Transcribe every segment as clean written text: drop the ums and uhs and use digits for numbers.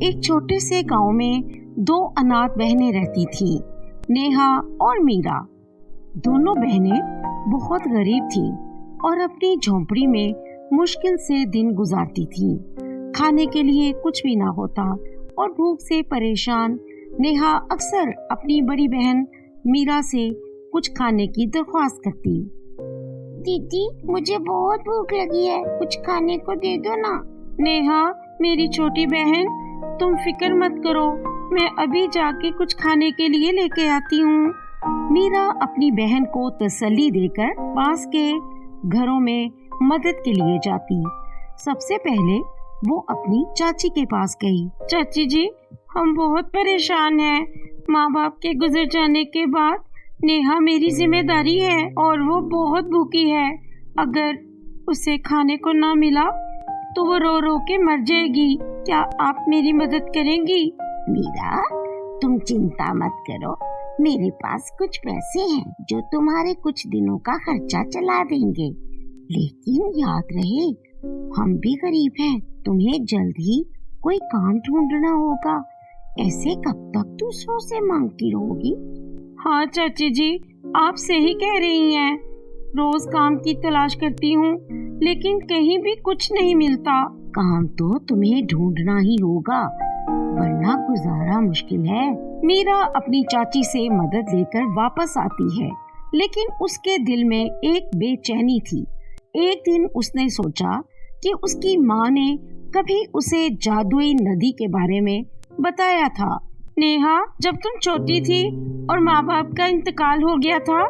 एक छोटे से गांव में दो अनाथ बहनें रहती थीं, नेहा और मीरा। दोनों बहनें बहुत गरीब थीं और अपनी झोंपड़ी में मुश्किल से दिन गुजारती थीं। खाने के लिए कुछ भी ना होता और भूख से परेशान नेहा अक्सर अपनी बड़ी बहन मीरा से कुछ खाने की दरख्वास्त करती। दीदी, मुझे बहुत भूख लगी है, कुछ खाने को दे दो ना। नेहा, मेरी छोटी बहन, तुम फिक्र मत करो, मैं अभी जाके कुछ खाने के लिए लेके आती हूँ। मीरा अपनी बहन को तसल्ली देकर पास के घरों में मदद के लिए जाती। सबसे पहले वो अपनी चाची के पास गई। चाची जी, हम बहुत परेशान हैं। माँ बाप के गुजर जाने के बाद नेहा मेरी जिम्मेदारी है और वो बहुत भूखी है। अगर उसे खाने को ना मिला तो वो रो रो के मर जाएगी। क्या आप मेरी मदद करेंगी? मीरा, तुम चिंता मत करो, मेरे पास कुछ पैसे हैं जो तुम्हारे कुछ दिनों का खर्चा चला देंगे। लेकिन याद रहे, हम भी गरीब हैं, तुम्हें जल्द ही कोई काम ढूंढना होगा। ऐसे कब तक दूसरों से मांगती रहोगी? हाँ चाची जी, आप सही कह रही हैं। रोज काम की तलाश करती हूँ लेकिन कहीं भी कुछ नहीं मिलता। काम तो तुम्हें ढूंढना ही होगा, वरना गुजारा मुश्किल है। मीरा अपनी चाची से मदद लेकर वापस आती है, लेकिन उसके दिल में एक बेचैनी थी। एक दिन उसने सोचा कि उसकी माँ ने कभी उसे जादुई नदी के बारे में बताया था। नेहा, जब तुम छोटी थी और माँ बाप का इंतकाल हो गया था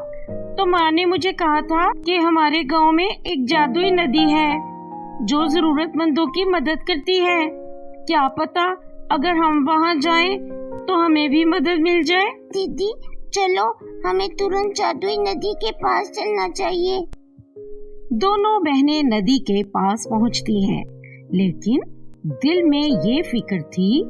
तो माँ ने मुझे कहा था कि हमारे गांव में एक जादुई नदी है जो जरूरतमंदों की मदद करती है। क्या पता अगर हम वहाँ जाएं तो हमें भी मदद मिल जाए। दीदी, चलो, हमें तुरंत जादुई नदी के पास चलना चाहिए। दोनों बहनें नदी के पास पहुँचती हैं, लेकिन दिल में ये फिक्र थी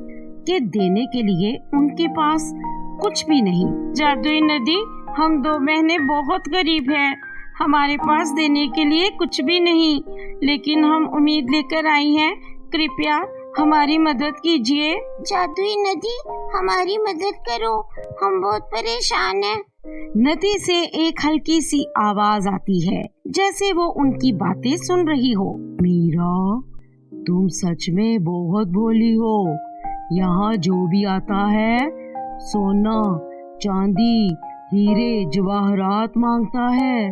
कि देने के लिए उनके पास कुछ भी नहीं। जादुई नदी, हम दो बहनें बहुत गरीब हैं, हमारे पास देने के लिए कुछ भी नहीं, लेकिन हम उम्मीद लेकर आई हैं, कृपया हमारी मदद कीजिए। जादुई नदी, हमारी मदद करो, हम बहुत परेशान हैं। नदी से एक हल्की सी आवाज आती है, जैसे वो उनकी बातें सुन रही हो। मीरा, तुम सच में बहुत भोली हो। यहाँ जो भी आता है सोना, चांदी, हीरे जवाहरात मांगता है।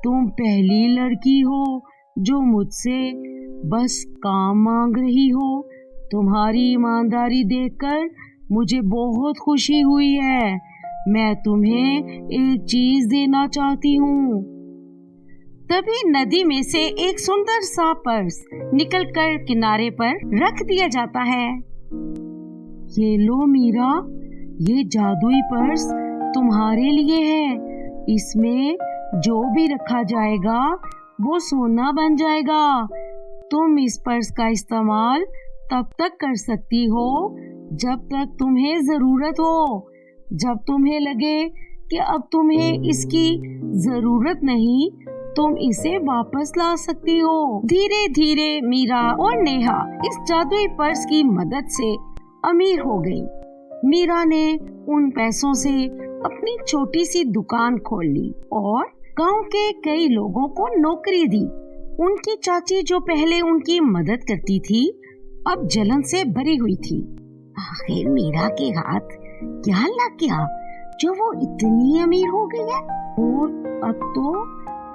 तुम पहली लड़की हो जो मुझसे बस काम मांग रही हो। तुम्हारी ईमानदारी देखकर मुझे बहुत खुशी हुई है। मैं तुम्हें एक चीज देना चाहती हूँ। तभी नदी में से एक सुंदर सा पर्स निकलकर किनारे पर रख दिया जाता है। ये लो मीरा, ये जादुई पर्स तुम्हारे लिए है। इसमें जो भी रखा जाएगा वो सोना बन जाएगा। तुम इस पर्स का इस्तेमाल तब तक कर सकती हो जब तक तुम्हें जरूरत हो। जब तुम्हें लगे कि अब तुम्हें इसकी जरूरत नहीं, तुम इसे वापस ला सकती हो। धीरे धीरे मीरा और नेहा इस जादुई पर्स की मदद से अमीर हो गई। मीरा ने उन पैसों से अपनी छोटी सी दुकान खोल ली और गांव के कई लोगों को नौकरी दी। उनकी चाची जो पहले उनकी मदद करती थी, अब जलन से भरी हुई थी। आखिर मीरा के हाथ क्या लग गया जो वो इतनी अमीर हो गई है, और अब तो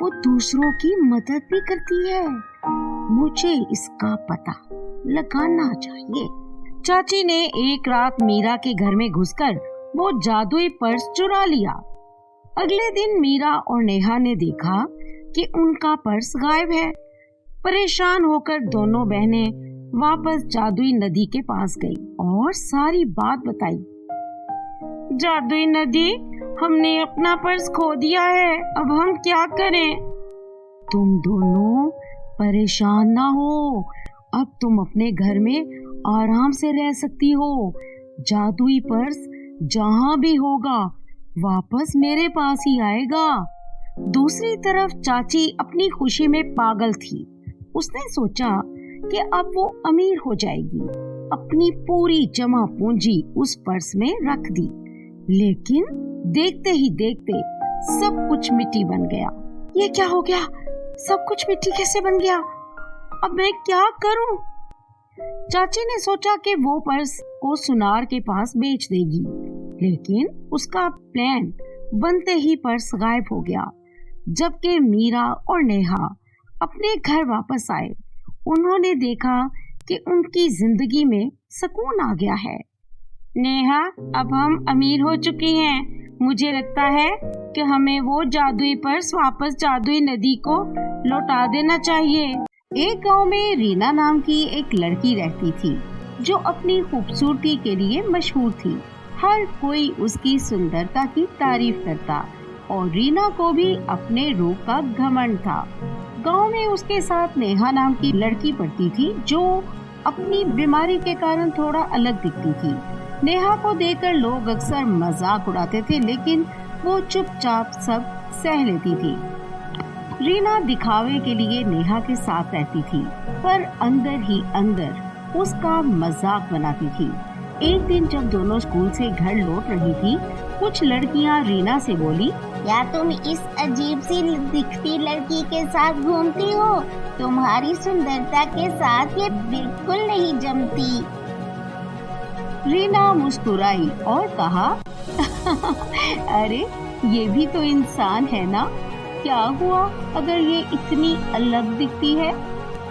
वो दूसरों की मदद भी करती है। मुझे इसका पता लगाना चाहिए। चाची ने एक रात मीरा के घर में घुसकर वो जादुई पर्स चुरा लिया। अगले दिन मीरा और नेहा ने देखा कि उनका पर्स गायब है। परेशान होकर दोनों बहनें वापस जादुई नदी के पास गई और सारी बात बताई। जादुई नदी, हमने अपना पर्स खो दिया है, अब हम क्या करें? तुम दोनों परेशान ना हो, अब तुम अपने घर में आराम से रह सकती हो। जादुई पर्स जहाँ भी होगा वापस मेरे पास ही आएगा। दूसरी तरफ चाची अपनी खुशी में पागल थी। उसने सोचा कि अब वो अमीर हो जाएगी। अपनी पूरी जमा पूंजी उस पर्स में रख दी, लेकिन देखते ही देखते सब कुछ मिट्टी बन गया। ये क्या हो गया? सब कुछ मिट्टी कैसे बन गया? अब मैं क्या करूं? चाची ने सोचा कि वो पर्स को सुनार के पास बेच देगी, लेकिन उसका प्लान बनते ही पर्स गायब हो गया। जबकि मीरा और नेहा अपने घर वापस आए, उन्होंने देखा कि उनकी जिंदगी में सुकून आ गया है। नेहा, अब हम अमीर हो चुकी हैं। मुझे लगता है कि हमें वो जादुई पर्स वापस जादुई नदी को लौटा देना चाहिए। एक गांव में रीना नाम की एक लड़की रहती थी जो अपनी खूबसूरती के लिए मशहूर थी। हर कोई उसकी सुंदरता की तारीफ करता और रीना को भी अपने रूप का घमंड था। गांव में उसके साथ नेहा नाम की लड़की पढ़ती थी जो अपनी बीमारी के कारण थोड़ा अलग दिखती थी। नेहा को देखकर लोग अक्सर मजाक उड़ाते थे, लेकिन वो चुपचाप सब सह लेती थी। रीना दिखावे के लिए नेहा के साथ रहती थी, पर अंदर ही अंदर उसका मजाक बनाती थी। एक दिन जब दोनों स्कूल से घर लौट रही थी, कुछ लड़कियां रीना से बोली, क्या तुम इस अजीब सी दिखती लड़की के साथ घूमती हो? तुम्हारी सुंदरता के साथ ये बिल्कुल नहीं जमती। रीना मुस्कुराई और कहा, अरे ये भी तो इंसान है ना, क्या हुआ अगर ये इतनी अलग दिखती है?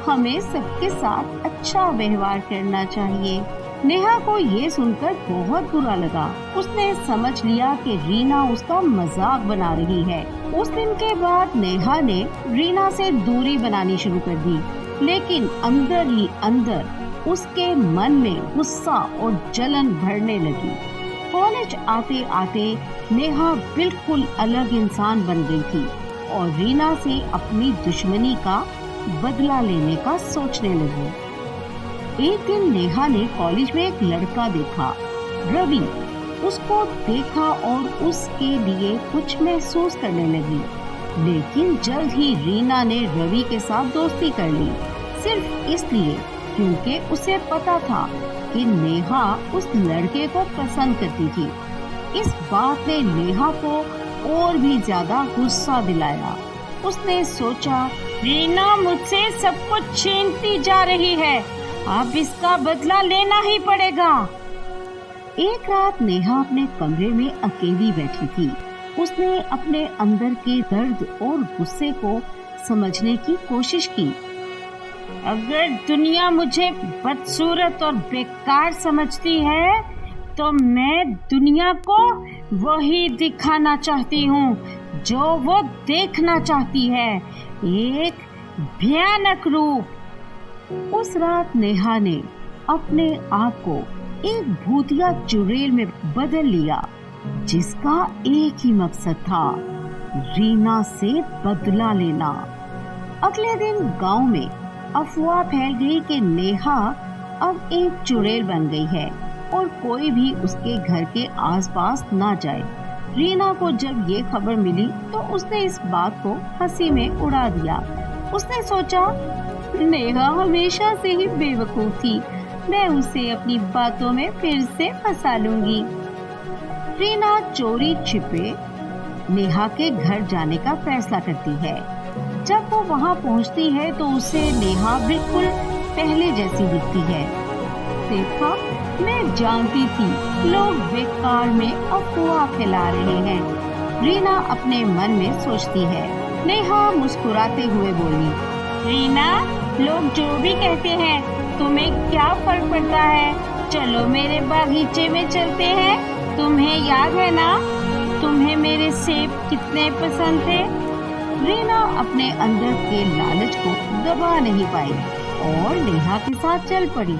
हमें सबके साथ अच्छा व्यवहार करना चाहिए। नेहा को ये सुनकर बहुत बुरा लगा। उसने समझ लिया कि रीना उसका मजाक बना रही है। उस दिन के बाद नेहा ने रीना से दूरी बनानी शुरू कर दी, लेकिन अंदर ही अंदर उसके मन में गुस्सा और जलन भरने लगी। कॉलेज आते आते नेहा बिल्कुल अलग इंसान बन गई थी और रीना से अपनी दुश्मनी का बदला लेने का सोचने लगी। एक दिन नेहा ने कॉलेज में एक लड़का देखा, रवि। उसको देखा और उसके लिए कुछ महसूस करने लगी, लेकिन जल्द ही रीना ने रवि के साथ दोस्ती कर ली, सिर्फ इसलिए क्योंकि उसे पता था कि नेहा उस लड़के को पसंद करती थी। इस बात ने नेहा को और भी ज्यादा गुस्सा दिलाया। उसने सोचा, रीना मुझसे सब कुछ छीनती जा रही है, अब इसका बदला लेना ही पड़ेगा। एक रात नेहा अपने कमरे में अकेली बैठी थी। उसने अपने अंदर के दर्द और गुस्से को समझने की कोशिश की। अगर दुनिया मुझे बदसूरत और बेकार समझती है, तो मैं दुनिया को वही दिखाना चाहती हूँ जो वो देखना चाहती है, एक भयानक रूप। उस रात नेहा ने अपने आप को एक भूतिया चुड़ैल में बदल लिया, जिसका एक ही मकसद था, रीना से बदला लेना। अगले दिन गांव में अफवाह फैल गई कि नेहा अब एक चुड़ैल बन गई है और कोई भी उसके घर के आसपास ना जाए। रीना को जब ये खबर मिली तो उसने इस बात को हंसी में उड़ा दिया। उसने सोचा, नेहा हमेशा से ही बेवकूफ थी, मैं उसे अपनी बातों में फिर से फंसा लूंगी। रीना चोरी छिपे नेहा के घर जाने का फैसला करती है। जब वो वहाँ पहुँचती है तो उसे नेहा बिल्कुल पहले जैसी दिखती है। देखा, मैं जानती थी लोग बेकार में अफवाह फैला रहे हैं, रीना अपने मन में सोचती है। नेहा मुस्कुराते हुए बोली, रीना, लोग जो भी कहते हैं तुम्हें क्या फर्क पड़ता है? चलो मेरे बागीचे में चलते हैं। तुम्हें याद है ना, तुम्हें मेरे सेब कितने पसंद थे? रीना अपने अंदर के लालच को दबा नहीं पाई और नेहा के साथ चल पड़ी।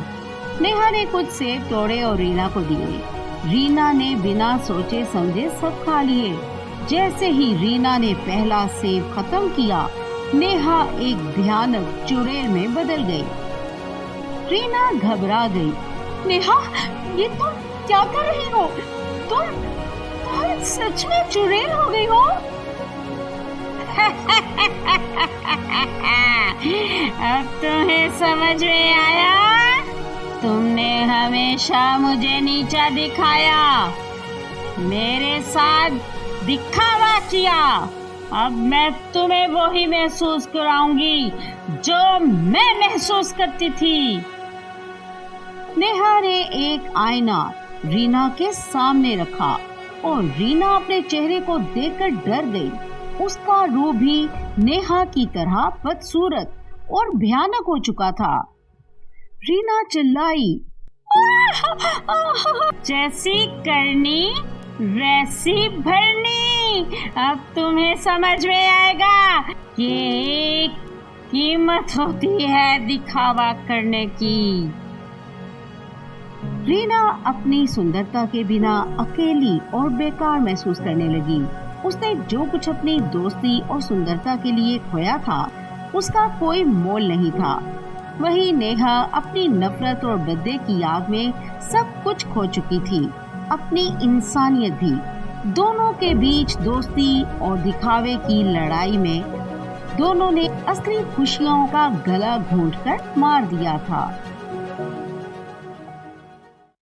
नेहा ने कुछ सेब तोड़े और रीना को दिए। रीना ने बिना सोचे समझे सब खा लिए। जैसे ही रीना ने पहला सेब खत्म किया, नेहा एक भयानक चुड़ैल में बदल गई। रीना घबरा गई। नेहा, ये तुम क्या कर रही हो? तुम सच में चुड़ैल हो गई हो? अब तुम्हें समझ में आया? तुमने हमेशा मुझे नीचा दिखाया, मेरे साथ दिखावा किया। अब मैं तुम्हें वही महसूस कराऊंगी जो मैं महसूस करती थी। नेहा ने एक आईना रीना के सामने रखा और रीना अपने चेहरे को देखकर डर गई। उसका रूप भी नेहा की तरह बदसूरत और भयानक हो चुका था। रीना चिल्लाई, जैसी करनी वैसी भरनी। अब तुम्हें समझ में आएगा कि एक कीमत होती है दिखावा करने की। रीना अपनी सुंदरता के बिना अकेली और बेकार महसूस करने लगी। उसने जो कुछ अपनी दोस्ती और सुंदरता के लिए खोया था, उसका कोई मोल नहीं था। वही नेहा अपनी नफरत और बदले की आग में सब कुछ खो चुकी थी, अपनी इंसानियत भी। दोनों के बीच दोस्ती और दिखावे की लड़ाई में दोनों ने असली खुशियों का गला घोंटकर मार दिया था।